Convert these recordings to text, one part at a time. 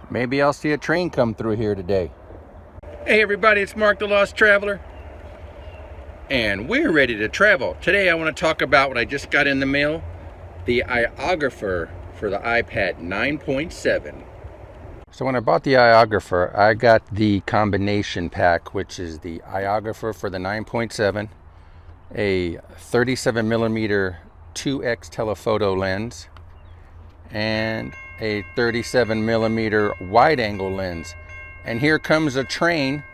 Maybe I'll see a train come through here today. Hey everybody, it's Mark the Lost Traveler, and we're ready to travel. Today I want to talk about what I just got in the mail, the iOgrapher for the iPad 9.7. So when I bought the iOgrapher, I got the combination pack, which is the iOgrapher for the 9.7, a 37mm 2x telephoto lens, and a 37mm wide-angle lens. And here comes a train,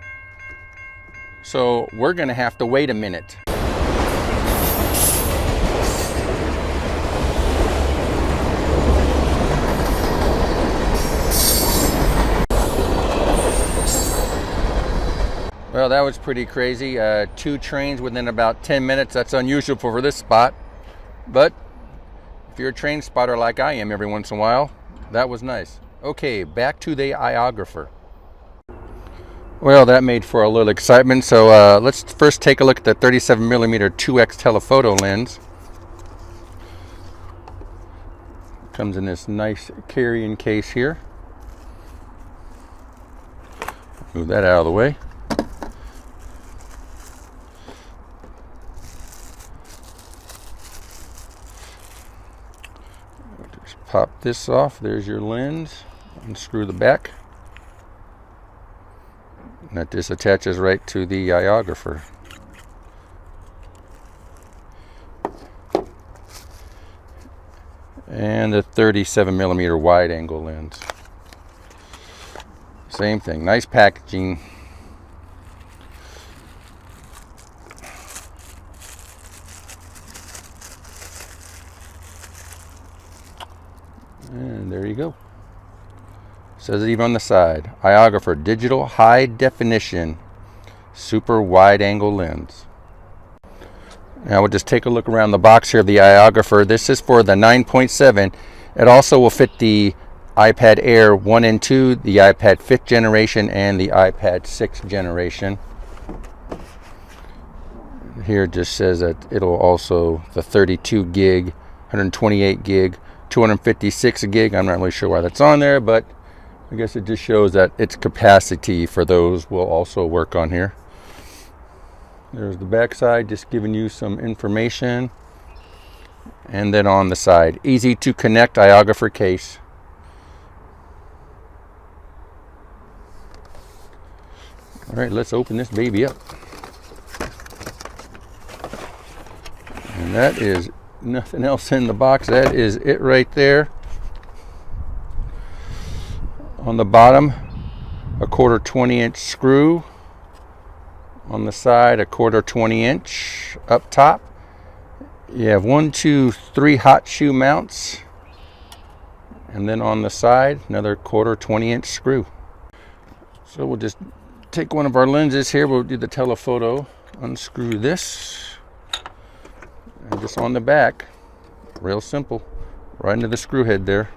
so we're gonna have to wait a minute. Well, that was pretty crazy. 2 trains within about 10 minutes. That's unusual for this spot. But if you're a train spotter like I am every once in a while, that was nice. Okay, back to the iOgrapher. Well, that made for a little excitement. So let's first take a look at the 37mm 2x telephoto lens. Comes in this nice carrying case here. Move that out of the way. Just pop this off. There's your lens. Unscrew the back. And that just attaches right to the iOgrapher. And the 37mm wide angle lens. Same thing, nice packaging. And there you go. Says it even on the side. iOgrapher digital high definition super wide angle lens. Now we'll just take a look around the box here of the iOgrapher. This is for the 9.7. It also will fit the iPad Air 1 and 2, the iPad 5th generation, and the iPad 6th generation. Here it just says that it'll also the 32 gig, 128 gig, 256 gig. I'm not really sure why that's on there, but I guess it just shows that its capacity for those will also work on here. There's the back side, just giving you some information. And then on the side, easy to connect iOgrapher case. All right, let's open this baby up. And that is nothing else in the box. That is it right there. On the bottom, a 1/4 20-inch screw. On the side, a 1/4 20-inch. Up top, you have 1, 2, 3 hot shoe mounts. And then on the side, another 1/4 20-inch screw. So we'll just take one of our lenses here. We'll do the telephoto. Unscrew this. And just on the back, real simple, right into the screw head there.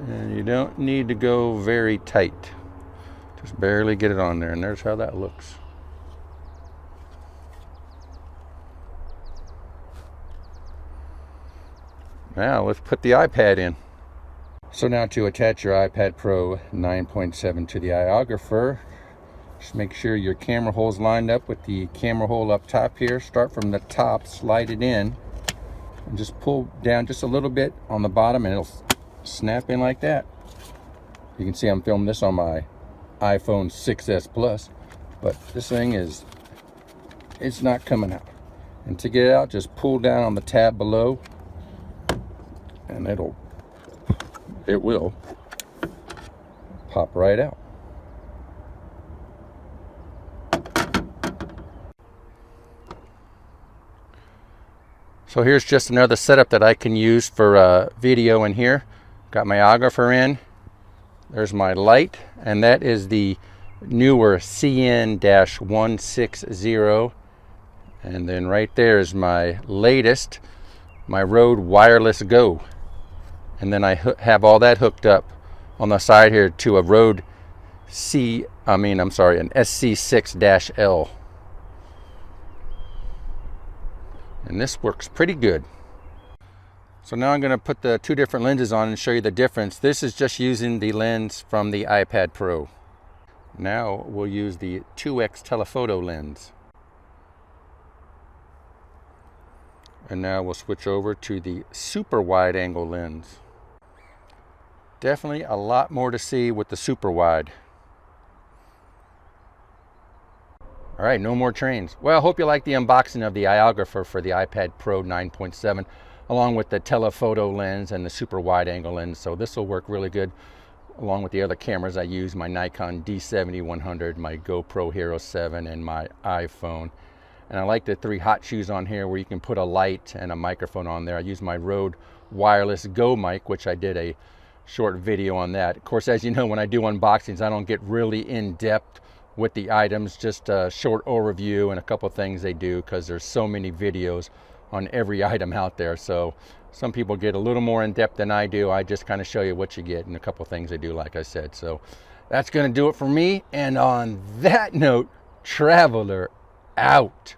And you don't need to go very tight. Just barely get it on there, and there's how that looks. Now let's put the iPad in. So now to attach your iPad Pro 9.7 to the iOgrapher, just make sure your camera hole's lined up with the camera hole up top here. Start from the top, slide it in, and just pull down just a little bit on the bottom, and it'll snap in like that. You can see I'm filming this on my iPhone 6s Plus, but this thing it's not coming out. And to get it out, just pull down on the tab below, and it will pop right out. So here's just another setup that I can use for video in here. Got my iOgrapher in. There's my light, and that is the newer CN-160. And then right there is my latest, my Rode Wireless Go. And then I have all that hooked up on the side here to a Rode an SC6-L. And this works pretty good. So now I'm going to put the two different lenses on and show you the difference. This is just using the lens from the iPad Pro. Now we'll use the 2x telephoto lens. And now we'll switch over to the super wide angle lens. Definitely a lot more to see with the super wide. All right, no more trains. Well, I hope you like the unboxing of the iOgrapher for the iPad Pro 9.7, along with the telephoto lens and the super wide angle lens. So this will work really good along with the other cameras I use, my Nikon D70-100, my GoPro Hero 7, and my iPhone. And I like the 3 hot shoes on here where you can put a light and a microphone on there. I use my Rode wireless Go mic, which I did a short video on that. Of course, as you know, when I do unboxings, I don't get really in depth with the items, just a short overview and a couple things they do, because there's so many videos on every item out there. So some people get a little more in depth than I do. I just kind of show you what you get and a couple things they do, like I said. So that's going to do it for me. And on that note, traveler out.